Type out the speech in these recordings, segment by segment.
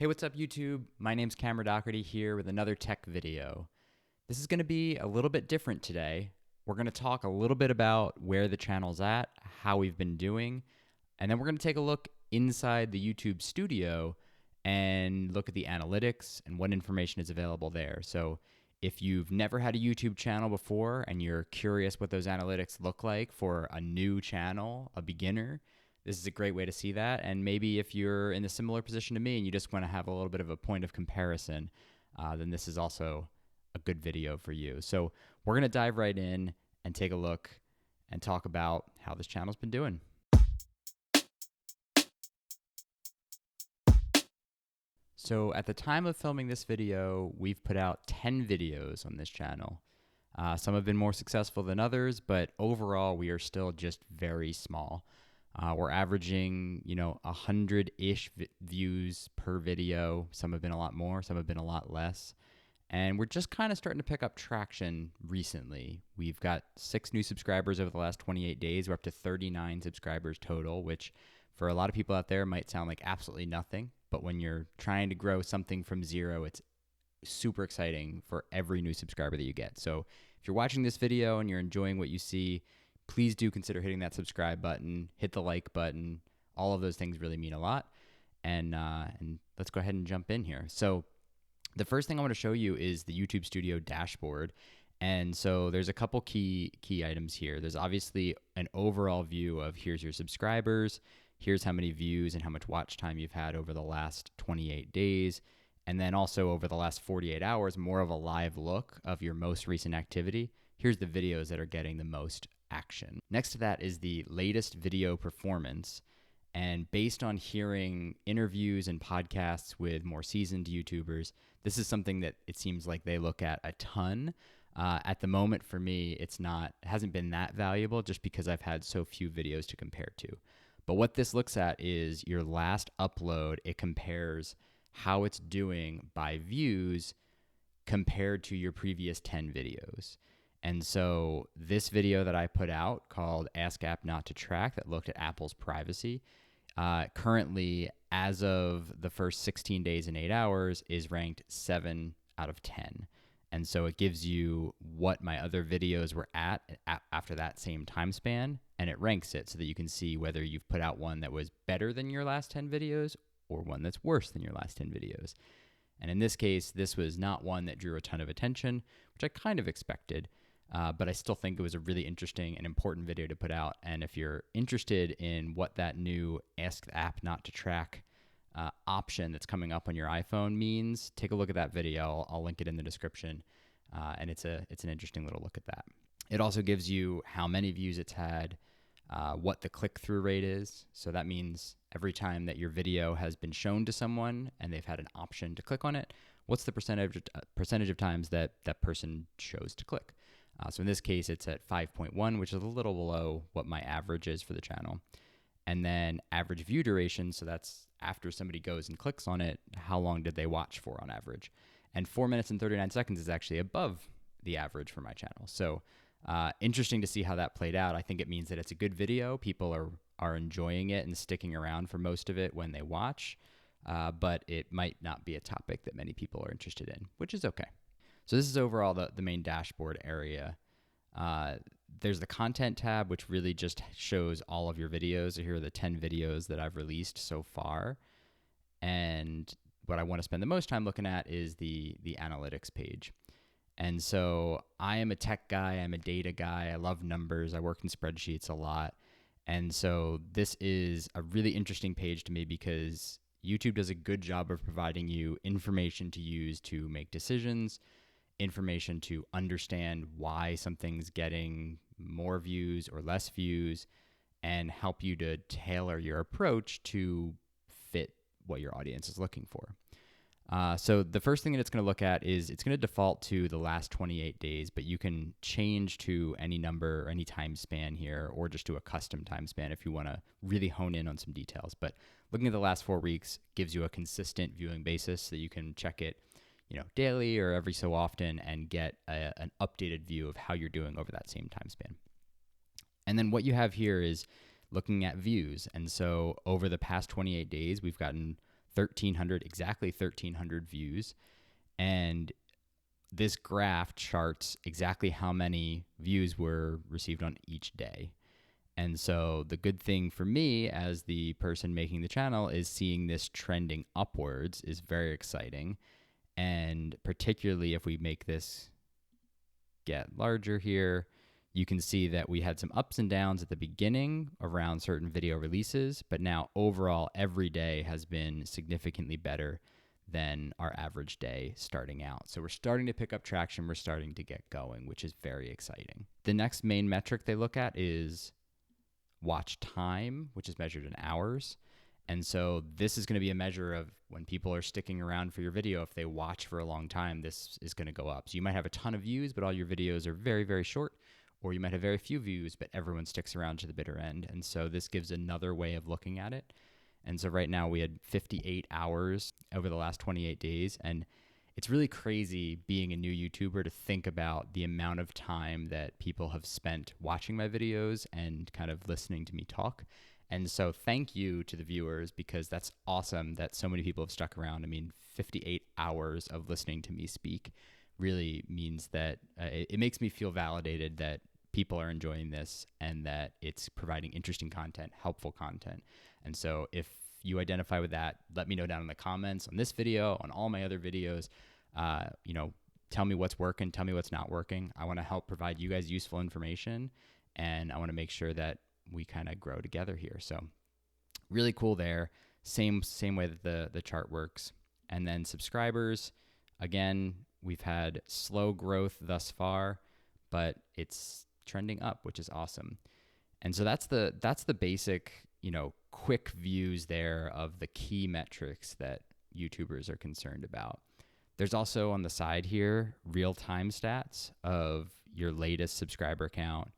Hey, what's up YouTube? My name's Cameron Dougherty here with another tech video. This is going to be a little bit different today. We're going to talk a little bit about where the channel's at, how we've been doing, and then we're going to take a look inside the YouTube studio and look at the analytics and what information is available there. So if you've never had a YouTube channel before and you're curious what those analytics look like for a new channel, a beginner, this is a great way to see that. And maybe if you're in a similar position to me and you just want to have a little bit of a point of comparison, then this is also a good video for you. So we're going to dive right in and take a look and talk about how this channel's been doing. So at the time of filming this video, we've put out 10 videos on this channel. Some have been more successful than others, but overall we are still just very small. We're averaging, 100-ish views per video. Some have been a lot more, some have been a lot less. And we're just kind of starting to pick up traction recently. We've got 6 new subscribers over the last 28 days. We're up to 39 subscribers total, which for a lot of people out there might sound like absolutely nothing. But when you're trying to grow something from zero, it's super exciting for every new subscriber that you get. So if you're watching this video and you're enjoying what you see, please do consider hitting that subscribe button, hit the like button. All of those things really mean a lot. And let's go ahead and jump in here. So the first thing I want to show you is the YouTube Studio dashboard. And so there's a couple key items here. There's obviously an overall view of here's your subscribers, here's how many views and how much watch time you've had over the last 28 days. And then also over the last 48 hours, more of a live look of your most recent activity. Here's the videos that are getting the most action. Next to that is the latest video performance. And based on hearing interviews and podcasts with more seasoned YouTubers, this is something that it seems like they look at a ton. At the moment, for me, it hasn't been that valuable just because I've had so few videos to compare to. But what this looks at is your last upload. It compares how it's doing by views compared to your previous 10 videos. And so this video that I put out called Ask App Not to Track that looked at Apple's privacy, currently, as of the first 16 days and 8 hours, is ranked 7 out of 10. And so it gives you what my other videos were at after that same time span, and it ranks it so that you can see whether you've put out one that was better than your last 10 videos or one that's worse than your last 10 videos. And in this case, this was not one that drew a ton of attention, which I kind of expected. But I still think it was a really interesting and important video to put out. And if you're interested in what that new Ask the App Not to Track option that's coming up on your iPhone means, take a look at that video. I'll link it in the description. And it's an interesting little look at that. It also gives you how many views it's had, what the click-through rate is. So that means every time that your video has been shown to someone and they've had an option to click on it, what's the percentage of times that person chose to click? So in this case, it's at 5.1, which is a little below what my average is for the channel. And then average view duration, so that's after somebody goes and clicks on it, how long did they watch for on average? And 4 minutes and 39 seconds is actually above the average for my channel. So interesting to see how that played out. I think it means that it's a good video. People are enjoying it and sticking around for most of it when they watch. But it might not be a topic that many people are interested in, which is okay. So this is overall the main dashboard area. There's the content tab, which really just shows all of your videos. So here are the 10 videos that I've released so far. And what I want to spend the most time looking at is the analytics page. And so I am a tech guy. I'm a data guy. I love numbers. I work in spreadsheets a lot. And so this is a really interesting page to me because YouTube does a good job of providing you information to use to make decisions, information to understand why something's getting more views or less views, and help you to tailor your approach to fit what your audience is looking for. So the first thing that it's going to look at is it's going to default to the last 28 days, but you can change to any number or any time span here, or just to a custom time span if you want to really hone in on some details. But looking at the last 4 weeks gives you a consistent viewing basis so that you can check it daily or every so often and get an updated view of how you're doing over that same time span. And then what you have here is looking at views. And so over the past 28 days, we've gotten 1,300, exactly 1,300 views. And this graph charts exactly how many views were received on each day. And so the good thing for me as the person making the channel is seeing this trending upwards is very exciting. And particularly if we make this get larger here, you can see that we had some ups and downs at the beginning around certain video releases, but now overall every day has been significantly better than our average day starting out. So we're starting to pick up traction. We're starting to get going, which is very exciting. The next main metric they look at is watch time, which is measured in hours. And so this is going to be a measure of when people are sticking around for your video. If they watch for a long time, this is going to go up. So you might have a ton of views, but all your videos are very, very short, or you might have very few views, but everyone sticks around to the bitter end. And so this gives another way of looking at it. And so right now we had 58 hours over the last 28 days. And it's really crazy being a new YouTuber to think about the amount of time that people have spent watching my videos and kind of listening to me talk. And so thank you to the viewers, because that's awesome that so many people have stuck around. I mean, 58 hours of listening to me speak really means that it makes me feel validated that people are enjoying this and that it's providing interesting content, helpful content. And so if you identify with that, let me know down in the comments on this video, on all my other videos. Tell me what's working, tell me what's not working. I want to help provide you guys useful information, and I want to make sure that we kind of grow together here. So really cool there. Same way that the chart works. And then subscribers, again, we've had slow growth thus far, but it's trending up, which is awesome. And so that's the basic, quick views there of the key metrics that YouTubers are concerned about. There's also on the side here real-time stats of your latest subscriber count,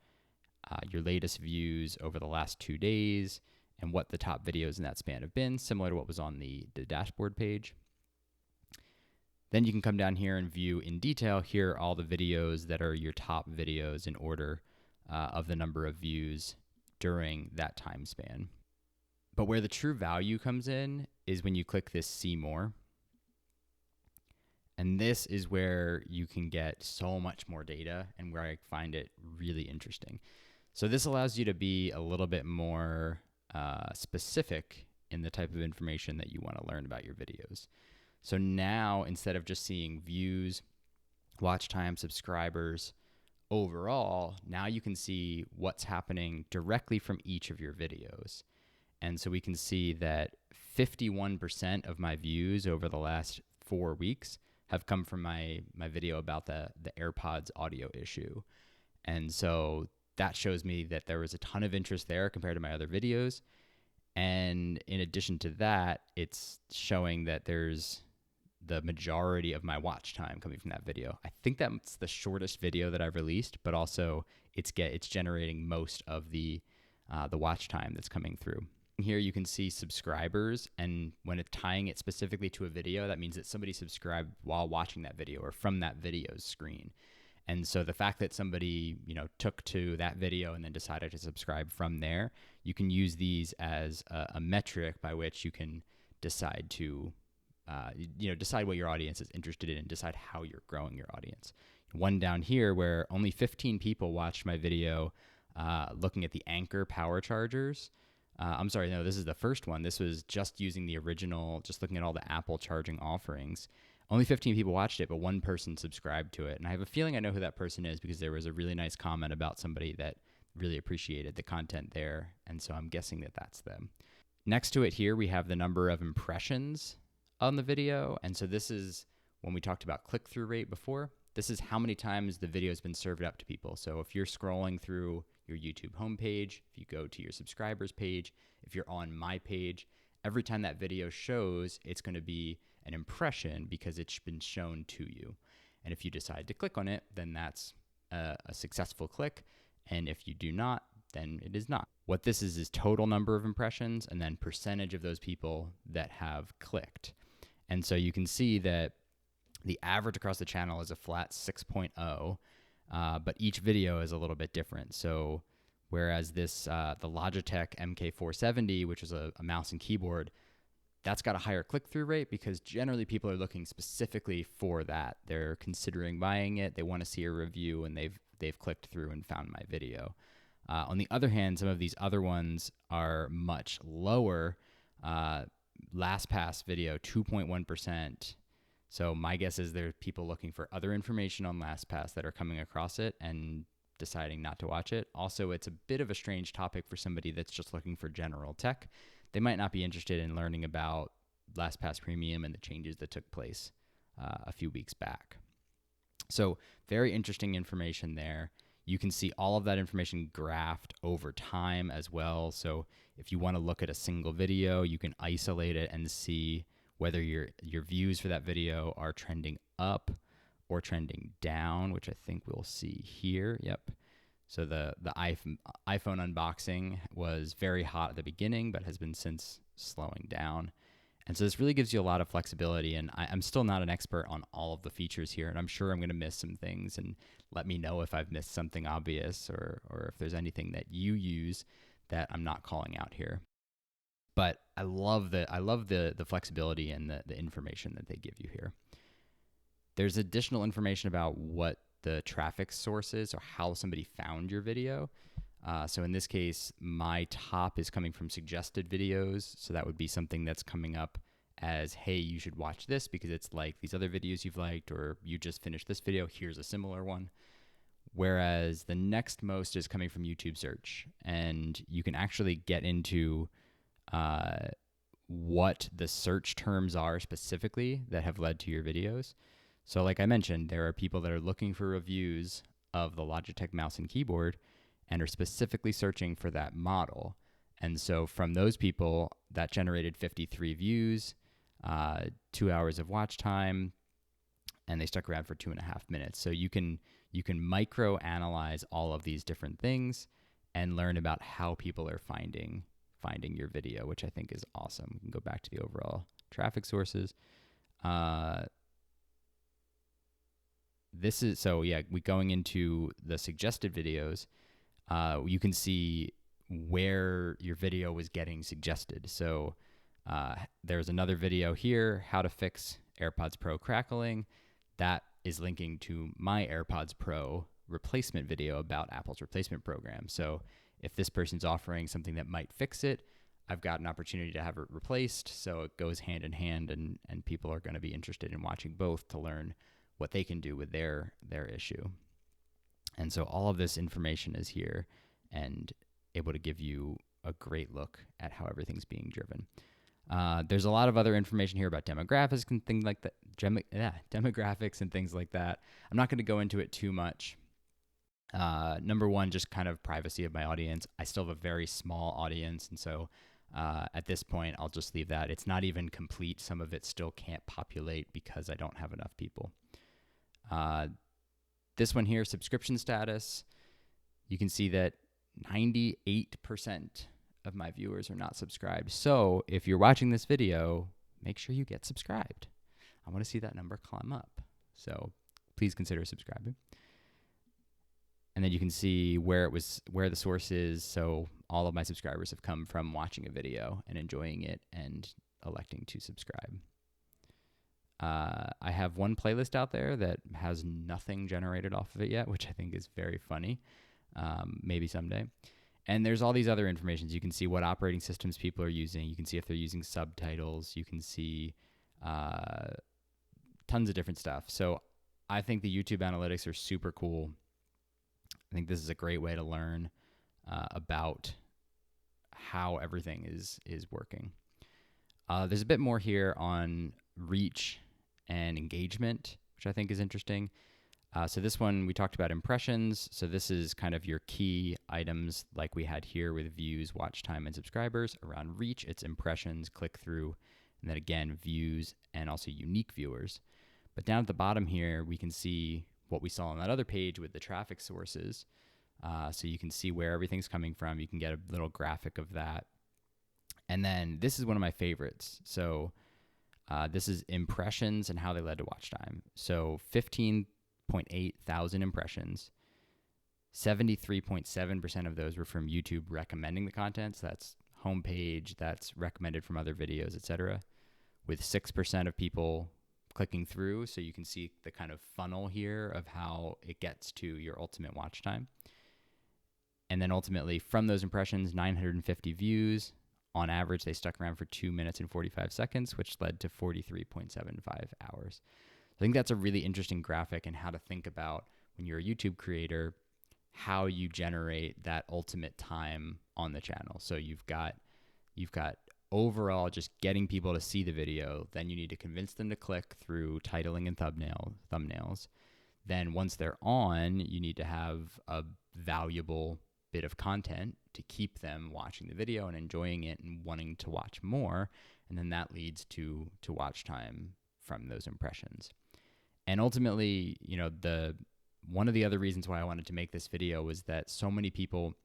your latest views over the last 2 days, and what the top videos in that span have been, similar to what was on the dashboard page. Then you can come down here and view in detail. Here are all the videos that are your top videos in order of the number of views during that time span. But where the true value comes in is when you click this See More. And this is where you can get so much more data and where I find it really interesting. So this allows you to be a little bit more specific in the type of information that you want to learn about your videos. So now, instead of just seeing views, watch time, subscribers, overall, now you can see what's happening directly from each of your videos. And so we can see that 51% of my views over the last 4 weeks have come from my video about the AirPods audio issue. And so that shows me that there was a ton of interest there compared to my other videos. And in addition to that, it's showing that there's the majority of my watch time coming from that video. I think that's the shortest video that I've released, but also it's generating most of the watch time that's coming through. Here you can see subscribers, and when it's tying it specifically to a video, that means that somebody subscribed while watching that video or from that video's screen. And so the fact that somebody, took to that video and then decided to subscribe from there, you can use these as a metric by which you can decide to, decide what your audience is interested in and decide how you're growing your audience. One down here where only 15 people watched my video looking at the Anchor power chargers. I'm sorry, no, this is the first one. This was just using the original, just looking at all the Apple charging offerings. Only 15 people watched it, but one person subscribed to it. And I have a feeling I know who that person is because there was a really nice comment about somebody that really appreciated the content there. And so I'm guessing that that's them. Next to it here, we have the number of impressions on the video. And so this is when we talked about click-through rate before. This is how many times the video has been served up to people. So if you're scrolling through your YouTube homepage, if you go to your subscribers page, if you're on my page, every time that video shows, it's going to be an impression because it's been shown to you. And if you decide to click on it, then that's a successful click. And if you do not, then it is not. What this is total number of impressions and then percentage of those people that have clicked. And so you can see that the average across the channel is a flat 6.0, but each video is a little bit different. So whereas this, the Logitech MK470, which is a mouse and keyboard, That's got a higher click-through rate because generally people are looking specifically for that. They're considering buying it. They want to see a review, and they've clicked through and found my video. On the other hand, some of these other ones are much lower. LastPass video, 2.1%. So my guess is there are people looking for other information on LastPass that are coming across it and deciding not to watch it. Also, it's a bit of a strange topic for somebody that's just looking for general tech. They might not be interested in learning about LastPass Premium and the changes that took place a few weeks back. So very interesting information there. You can see all of that information graphed over time as well. So if you want to look at a single video, you can isolate it and see whether your views for that video are trending up or trending down, which I think we'll see here. Yep. So the iPhone unboxing was very hot at the beginning, but has been since slowing down. And so this really gives you a lot of flexibility, and I'm still not an expert on all of the features here, and I'm sure I'm going to miss some things, and let me know if I've missed something obvious or if there's anything that you use that I'm not calling out here. But I love the flexibility and the information that they give you here. There's additional information about what the traffic source is or how somebody found your video. So in this case, my top is coming from suggested videos. So that would be something that's coming up as, hey, you should watch this because it's like these other videos you've liked, or you just finished this video, here's a similar one. Whereas the next most is coming from YouTube search. And you can actually get into what the search terms are specifically that have led to your videos. So like I mentioned, there are people that are looking for reviews of the Logitech mouse and keyboard and are specifically searching for that model. And so from those people, that generated 53 views, 2 hours of watch time, and they stuck around for 2.5 minutes. So you can micro analyze all of these different things and learn about how people are finding your video, which I think is awesome. We can go back to the overall traffic sources. We going into the suggested videos, you can see where your video was getting suggested. So there's another video here, how to fix AirPods Pro crackling. That is linking to my AirPods Pro replacement video about Apple's replacement program. So if this person's offering something that might fix it, I've got an opportunity to have it replaced. So it goes hand in hand, and people are going to be interested in watching both to learn what they can do with their issue. And so all of this information is here and able to give you a great look at how everything's being driven. There's a lot of other information here about demographics and things like that. Demographics and things like that. I'm not going to go into it too much. Number one, just kind of privacy of my audience. I still have a very small audience, and so at this point, I'll just leave that. It's not even complete. Some of it still can't populate because I don't have enough people. This one here, subscription status. You can see that 98% of my viewers are not subscribed. So if you're watching this video, make sure you get subscribed. I want to see that number climb up. So please consider subscribing. And then you can see where the source is. So all of my subscribers have come from watching a video and enjoying it and electing to subscribe. I have one playlist out there that has nothing generated off of it yet, which I think is very funny. Maybe someday. And there's all these other informations. You can see what operating systems people are using. You can see if they're using subtitles. You can see tons of different stuff. So I think the YouTube analytics are super cool. I think this is a great way to learn about how everything is working. There's a bit more here on reach and engagement, which I think is interesting. So this one, we talked about impressions. So this is kind of your key items like we had here with views, watch time, and subscribers. Around reach, it's impressions, click-through, and then again, views, and also unique viewers. But down at the bottom here, we can see what we saw on that other page with the traffic sources. So you can see where everything's coming from. You can get a little graphic of that. And then this is one of my favorites. So this is impressions and how they led to watch time. So 15.8 thousand impressions. 73.7% of those were from YouTube recommending the content. So that's homepage, that's recommended from other videos, etc. with 6% of people clicking through. So you can see the kind of funnel here of how it gets to your ultimate watch time. And then ultimately from those impressions, 950 views. On average, they stuck around for 2 minutes and 45 seconds, which led to 43.75 hours. I think that's a really interesting graphic and how to think about when you're a YouTube creator, how you generate that ultimate time on the channel. So you've got overall just getting people to see the video. Then you need to convince them to click through titling and thumbnails. Then once they're on, you need to have a valuable bit of content to keep them watching the video and enjoying it and wanting to watch more. And then that leads to watch time from those impressions. And ultimately, you know, one of the other reasons why I wanted to make this video was that so many people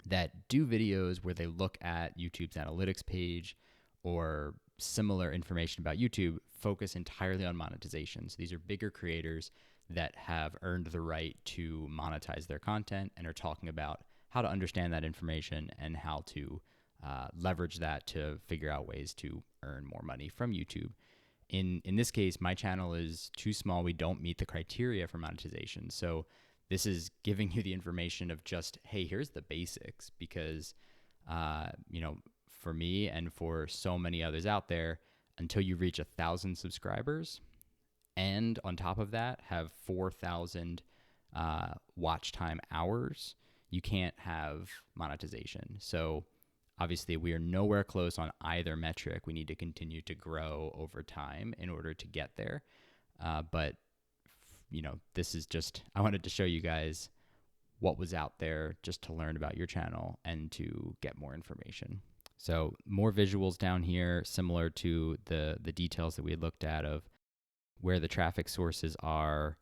that do videos where they look at YouTube's analytics page or similar information about YouTube focus entirely on monetization. So these are bigger creators that have earned the right to monetize their content and are talking about how to understand that information and how to leverage that to figure out ways to earn more money from YouTube. In this case, my channel is too small. We don't meet the criteria for monetization. So this is giving you the information of just, hey, here's the basics, because, you know, for me and for so many others out there, until you reach 1,000 subscribers and on top of that have 4,000 watch time hours, you can't have monetization. So obviously we are nowhere close on either metric. We need to continue to grow over time in order to get there. But you know, this is just, I wanted to show you guys what was out there just to learn about your channel and to get more information. So more visuals down here, similar to the details that we had looked at of where the traffic sources are,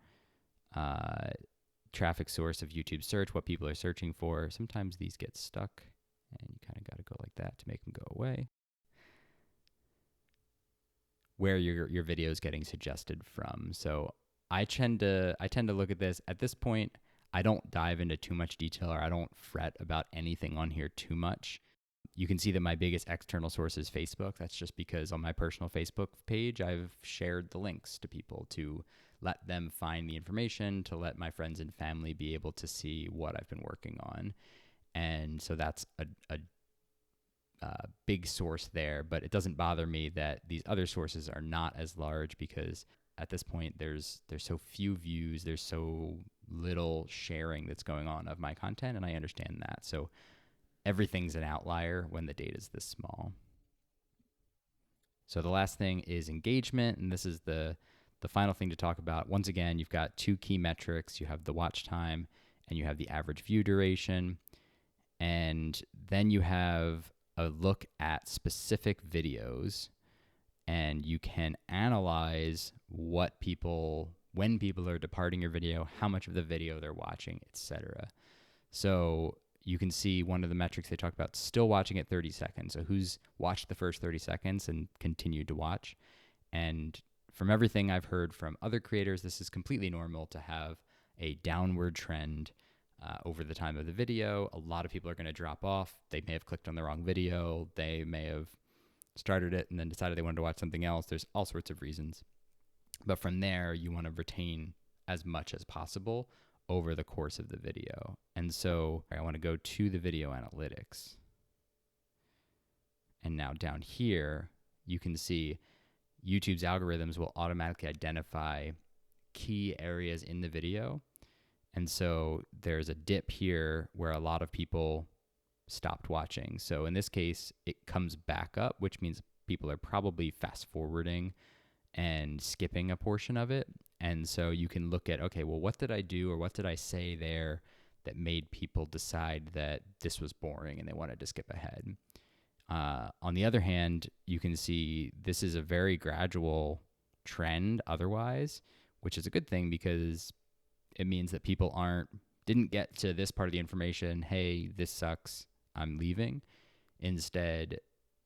traffic source of YouTube search, what people are searching for. Sometimes these get stuck and you kind of got to go like that to make them go away. Where your video is getting suggested from. So I tend to look at this. At this point, I don't dive into too much detail, or I don't fret about anything on here too much. You can see that my biggest external source is Facebook. That's just because on my personal Facebook page, I've shared the links to people to let them find the information, to let my friends and family be able to see what I've been working on. And so that's a big source there, but it doesn't bother me that these other sources are not as large, because at this point there's so few views, there's so little sharing that's going on of my content, and I understand that. So everything's an outlier when the data is this small. So the last thing is engagement, and this is the final thing to talk about. Once again, you've got two key metrics. You have the watch time and you have the average view duration. And then you have a look at specific videos, and you can analyze when people are departing your video, how much of the video they're watching, etc. So you can see one of the metrics they talk about, still watching at 30 seconds. So who's watched the first 30 seconds and continued to watch? And from everything I've heard from other creators, this is completely normal to have a downward trend over the time of the video. A lot of people are going to drop off. They may have clicked on the wrong video. They may have started it and then decided they wanted to watch something else. There's all sorts of reasons. But from there, you want to retain as much as possible over the course of the video. And so I want to go to the video analytics. And now down here, you can see YouTube's algorithms will automatically identify key areas in the video. And so there's a dip here where a lot of people stopped watching. So in this case, it comes back up, which means people are probably fast forwarding and skipping a portion of it. And so you can look at, okay, well, what did I do or what did I say there that made people decide that this was boring and they wanted to skip ahead? On the other hand, you can see this is a very gradual trend otherwise, which is a good thing because it means that people didn't get to this part of the information, hey, this sucks, I'm leaving. Instead,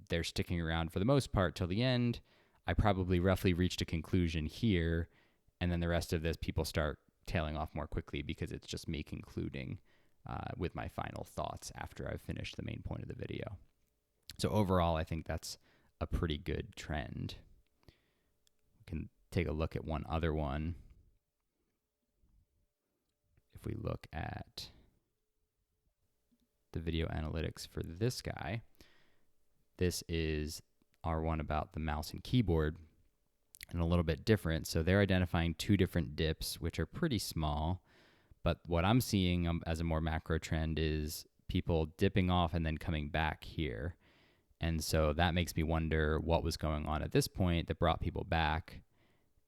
they're sticking around for the most part till the end. I probably roughly reached a conclusion here, and then the rest of this, people start tailing off more quickly because it's just me concluding with my final thoughts after I've finished the main point of the video. So overall, I think that's a pretty good trend. can take a look at one other one. If we look at the video analytics for this guy, this is our one about the mouse and keyboard, and a little bit different. So they're identifying two different dips, which are pretty small. But what I'm seeing as a more macro trend is people dipping off and then coming back here. And so that makes me wonder what was going on at this point that brought people back.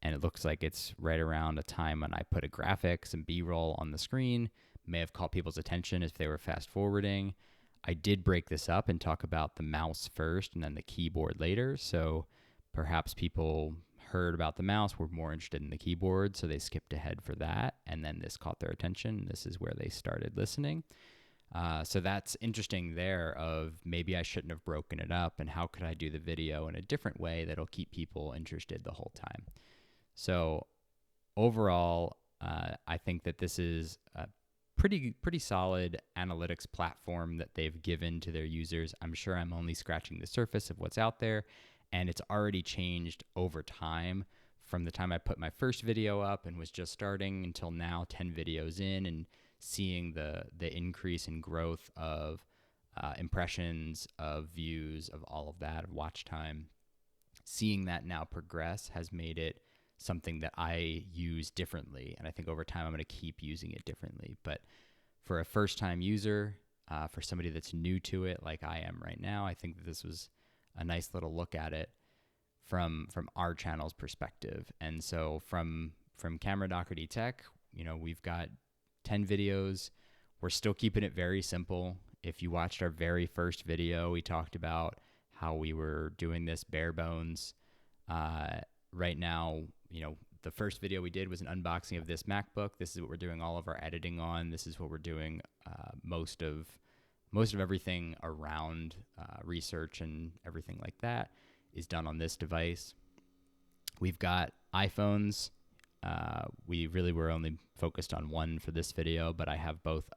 And it looks like it's right around a time when I put a graphic, some B-roll on the screen, may have caught people's attention if they were fast forwarding. I did break this up and talk about the mouse first and then the keyboard later. So perhaps people heard about the mouse, were more interested in the keyboard, so they skipped ahead for that, and then this caught their attention. This is where they started listening. So that's interesting there of maybe I shouldn't have broken it up, and how could I do the video in a different way that'll keep people interested the whole time. So overall, I think that this is a pretty solid analytics platform that they've given to their users. I'm sure I'm only scratching the surface of what's out there, and it's already changed over time from the time I put my first video up and was just starting until now, 10 videos in, and seeing the increase in growth of impressions, of views, of all of that, of watch time. Seeing that now progress has made it something that I use differently, and I think over time I'm going to keep using it differently. But for a first-time user, for somebody that's new to it like I am right now, I think that this was a nice little look at it from our channel's perspective. And so from camerondoughertytech, we've got 10 videos. We're still keeping it very simple. If you watched our very first video, we talked about how we were doing this bare bones. Right now, the first video we did was an unboxing of this MacBook. This is what we're doing all of our editing on. This is what we're doing most of everything around research and everything like that is done on this device. We've got iPhones. We really were only focused on one for this video, but I have both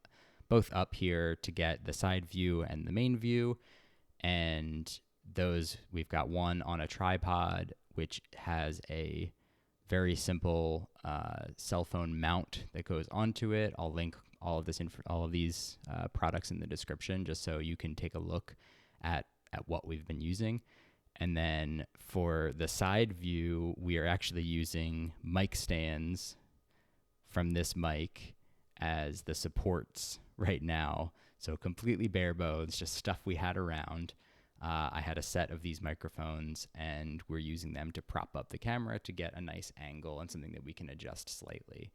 up here to get the side view and the main view. And those, we've got one on a tripod, which has a very simple cell phone mount that goes onto it. I'll link all of these products in the description, just so you can take a look at what we've been using. And then for the side view, we are actually using mic stands from this mic as the supports right now. So completely bare bones, just stuff we had around. I had a set of these microphones, and we're using them to prop up the camera to get a nice angle and something that we can adjust slightly.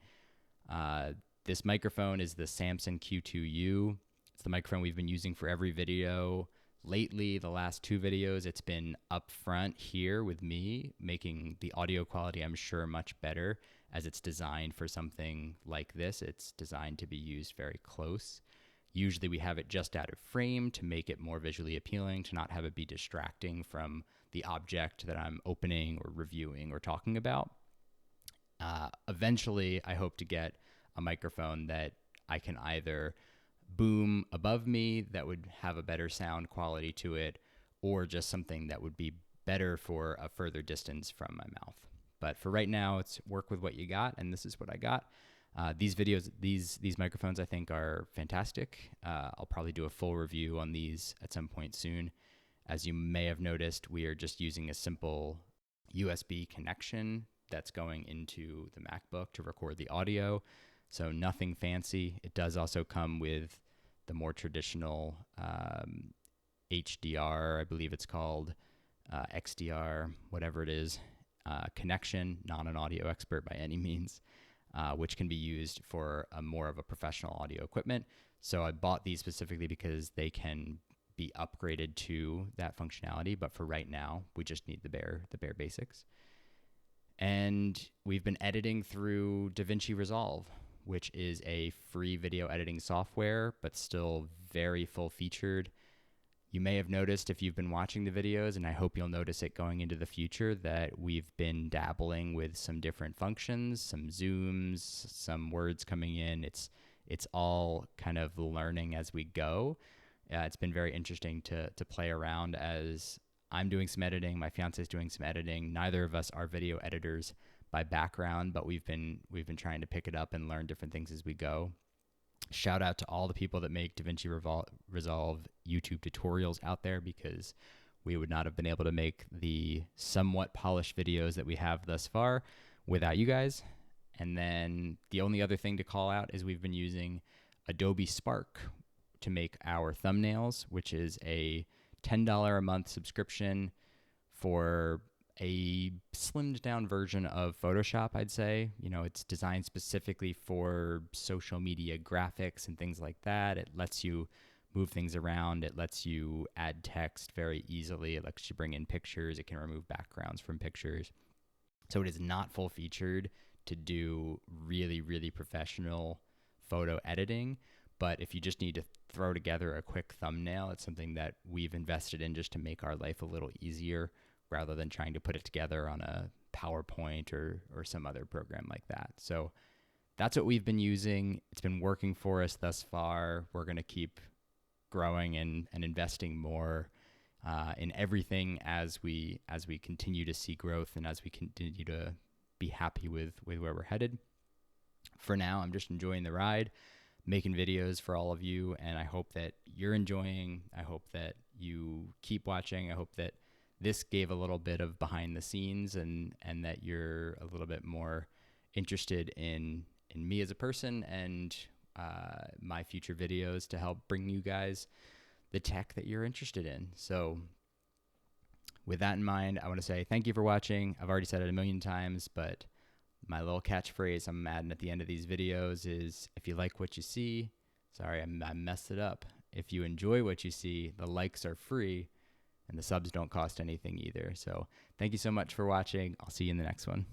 This microphone is the Samson Q2U. It's the microphone we've been using for every video. Lately, the last two videos, it's been up front here with me, making the audio quality, I'm sure, much better, as it's designed for something like this. It's designed to be used very close. Usually we have it just out of frame to make it more visually appealing, to not have it be distracting from the object that I'm opening or reviewing or talking about. Eventually, I hope to get a microphone that I can either boom above me that would have a better sound quality to it, or just something that would be better for a further distance from my mouth. But for right now, it's work with what you got, and this is what I got. These microphones, I think, are fantastic. I'll probably do a full review on these at some point soon. As you may have noticed, we are just using a simple USB connection that's going into the MacBook to record the audio. So nothing fancy. It does also come with the more traditional HDR, I believe it's called, XDR, whatever it is, connection. Not an audio expert by any means, which can be used for more of a professional audio equipment. So I bought these specifically because they can be upgraded to that functionality. But for right now, we just need the bare basics. And we've been editing through DaVinci Resolve, which is a free video editing software, but still very full-featured. You may have noticed if you've been watching the videos, and I hope you'll notice it going into the future, that we've been dabbling with some different functions, some zooms, some words coming in. It's all kind of learning as we go. It's been very interesting to play around as I'm doing some editing. My fiance is doing some editing. Neither of us are video editors by background, but we've been trying to pick it up and learn different things as we go. Shout out to all the people that make DaVinci Resolve YouTube tutorials out there, because we would not have been able to make the somewhat polished videos that we have thus far without you guys. And then the only other thing to call out is we've been using Adobe Spark to make our thumbnails, which is a $10 a month subscription for a slimmed down version of Photoshop, I'd say. You know, it's designed specifically for social media graphics and things like that. It lets you move things around. It lets you add text very easily. It lets you bring in pictures. It can remove backgrounds from pictures. So it is not full featured to do really, really professional photo editing. But if you just need to throw together a quick thumbnail, it's something that we've invested in just to make our life a little easier, rather than trying to put it together on a PowerPoint or some other program like that. So that's what we've been using. It's been working for us thus far. We're going to keep growing and investing more in everything as we continue to see growth and as we continue to be happy with where we're headed. For now, I'm just enjoying the ride, making videos for all of you, and I hope that you're enjoying. I hope that you keep watching. I hope that this gave a little bit of behind the scenes, and that you're a little bit more interested in me as a person and my future videos to help bring you guys the tech that you're interested in. So with that in mind, I want to say thank you for watching. I've already said it a million times, but my little catchphrase I'm adding at the end of these videos is, if you like what you see, sorry, I messed it up. If you enjoy what you see, the likes are free and the subs don't cost anything either. So thank you so much for watching. I'll see you in the next one.